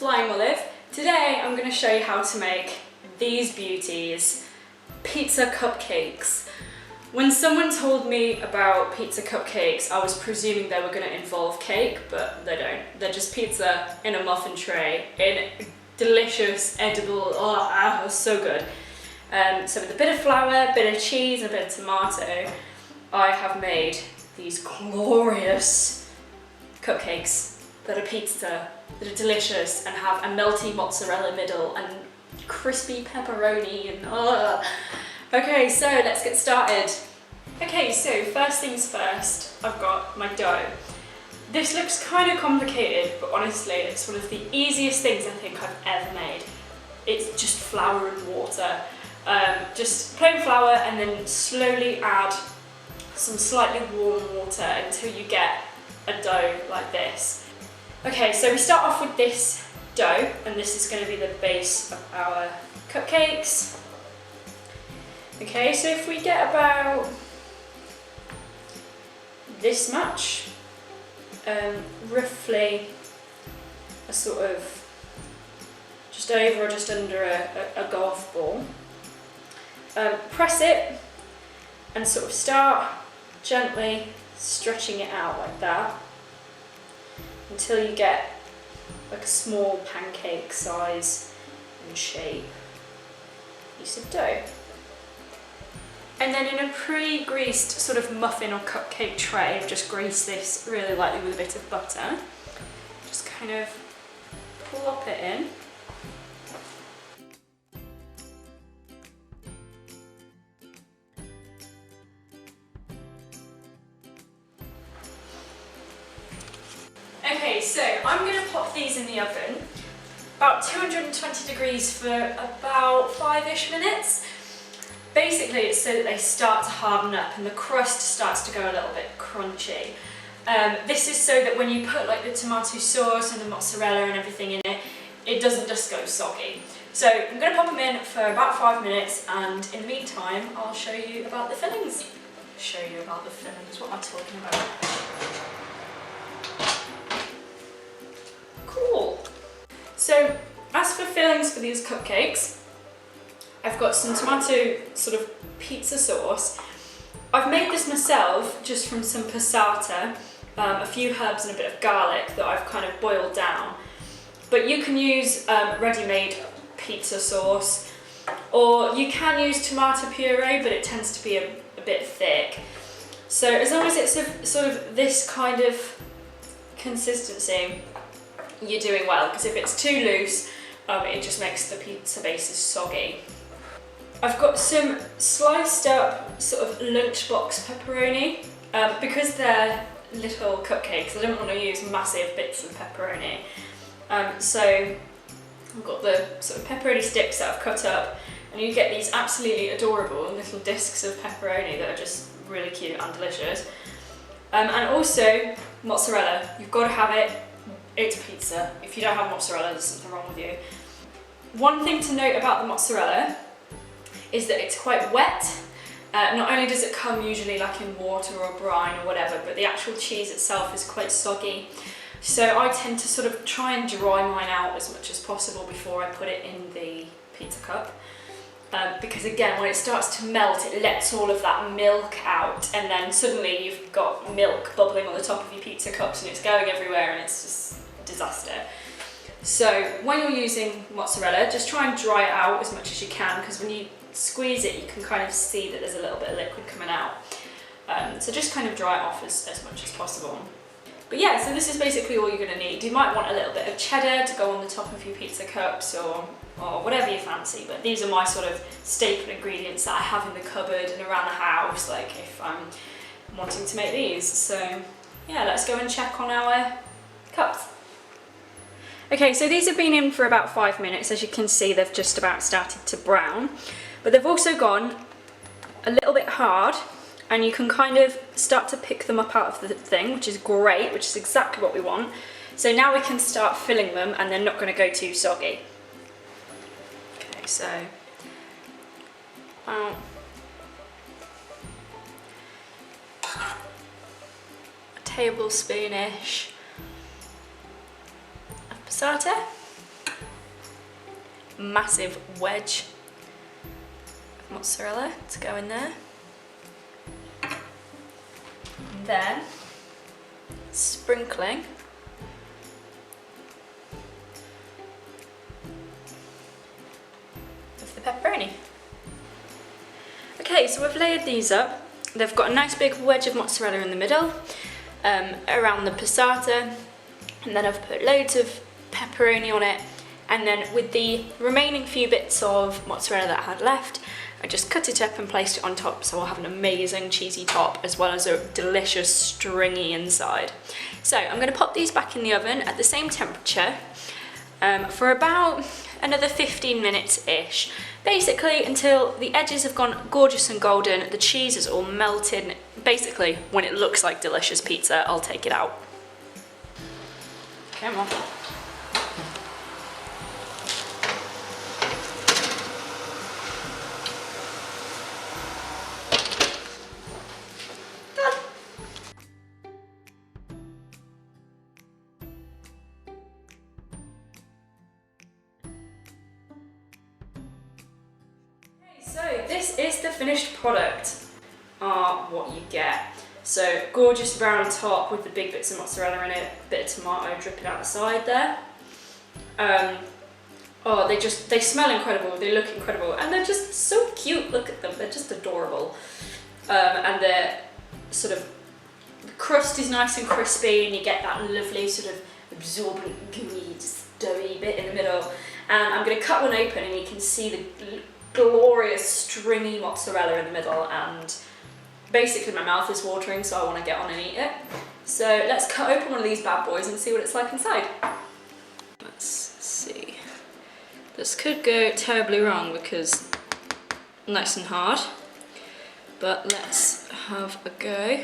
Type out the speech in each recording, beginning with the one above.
Flying Olive. Today I'm going to show you how to make these beauties, pizza cupcakes. When someone told me about pizza cupcakes, I was presuming they were going to involve cake, but they don't. They're just pizza in a muffin tray in delicious, edible, so good. So with a bit of flour, a bit of cheese and a bit of tomato, I have made these glorious cupcakes that are pizza, that are delicious and have a melty mozzarella middle and crispy pepperoni and Okay, so let's get started. Okay, so first things first, I've got my dough. This looks kind of complicated, but honestly it's one of the easiest things I think I've ever made. It's just flour and water. Just plain flour and then slowly add some slightly warm water until you get a dough like this. Okay, so we start off with this dough, and this is going to be the base of our cupcakes. Okay, so if we get about this much, roughly a sort of just over or just under a golf ball, press it and sort of start gently stretching it out like that until you get like a small pancake size and shape piece of dough. And then in a pre-greased sort of muffin or cupcake tray, just grease this really lightly with a bit of butter. Just kind of plop it in. Okay, so I'm going to pop these in the oven, about 220 degrees for about 5-ish minutes. Basically it's so that they start to harden up and the crust starts to go a little bit crunchy. This is so that when you put like the tomato sauce and the mozzarella and everything in it, it doesn't just go soggy. So I'm going to pop them in for about 5 minutes, and in the meantime I'll show you about the fillings. Show you about the fillings, what am I talking about? Cool. So as for fillings for these cupcakes, I've got some tomato sort of pizza sauce. I've made this myself just from some passata, a few herbs and a bit of garlic that I've kind of boiled down. But you can use ready-made pizza sauce, or you can use tomato puree, but it tends to be a bit thick. So as long as it's sort of this kind of consistency, you're doing well, because if it's too loose, it just makes the pizza bases soggy. I've got some sliced up sort of lunchbox pepperoni. Because they're little cupcakes, I don't want to use massive bits of pepperoni. So I've got the sort of pepperoni sticks that I've cut up, and you get these absolutely adorable little discs of pepperoni that are just really cute and delicious. And also mozzarella, you've got to have it. It's pizza. If you don't have mozzarella, there's something wrong with you. One thing to note about the mozzarella is that it's quite wet. Not only does it come usually like in water or brine or whatever, but the actual cheese itself is quite soggy. So I tend to sort of try and dry mine out as much as possible before I put it in the pizza cup. Because again, when it starts to melt, it lets all of that milk out, and then suddenly you've got milk bubbling on the top of your pizza cups and it's going everywhere, and it's just a disaster. So when you're using mozzarella, just try and dry it out as much as you can, because when you squeeze it you can kind of see that there's a little bit of liquid coming out. So just kind of dry it off as much as possible. But yeah, so this is basically all you're going to need. You might want a little bit of cheddar to go on the top of your pizza cups, or whatever you fancy, but these are my sort of staple ingredients that I have in the cupboard and around the house, like if I'm wanting to make these. So yeah, let's go and check on our cups. Okay, so these have been in for about 5 minutes. As you can see, they've just about started to brown, but they've also gone a little bit hard, and you can kind of start to pick them up out of the thing, which is great, which is exactly what we want. So now we can start filling them, and they're not going to go too soggy. Okay, so a tablespoon-ish of passata. massive wedge of mozzarella to go in there. And then sprinkling of the pepperoni. Okay, so we've layered these up. They've got a nice big wedge of mozzarella in the middle, around the passata, and then I've put loads of pepperoni on it, and then with the remaining few bits of mozzarella that I had left, I just cut it up and placed it on top, so I'll have an amazing cheesy top as well as a delicious stringy inside. So I'm going to pop these back in the oven at the same temperature for about another 15 minutes-ish. Basically until the edges have gone gorgeous and golden, the cheese is all melted. Basically, when it looks like delicious pizza, I'll take it out. Come on. So this is the finished product, what you get. So gorgeous brown top with the big bits of mozzarella in it, a bit of tomato dripping out the side there. Oh, they smell incredible, they look incredible, and they're just so cute, look at them, they're just adorable. And they're sort of, the crust is nice and crispy and you get that lovely sort of absorbent, gooey, just doughy bit in the middle. And I'm going to cut one open and you can see the glorious stringy mozzarella in the middle, and basically my mouth is watering, so I want to get on and eat it. So let's cut open one of these bad boys and see what it's like inside. Let's see. This could go terribly wrong because nice and hard, but let's have a go.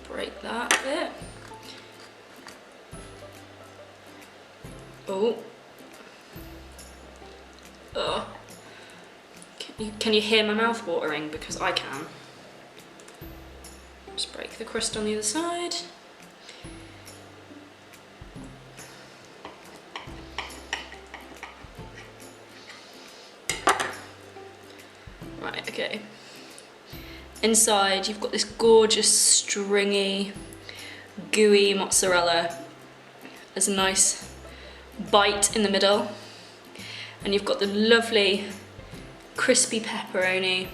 Break that a bit. Oh. Oh. Can you hear my mouth watering? Because I can. Just break the crust on the other side. Right, okay. Inside you've got this gorgeous stringy, gooey mozzarella. There's a nice bite in the middle. And you've got the lovely crispy pepperoni,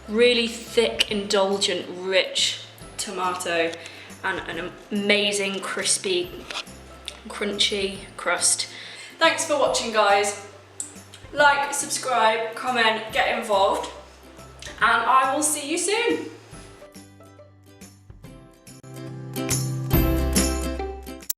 really thick, indulgent, rich tomato, and an amazing crispy, crunchy crust. Thanks for watching, guys. Like, subscribe, comment, get involved, and I will see you soon.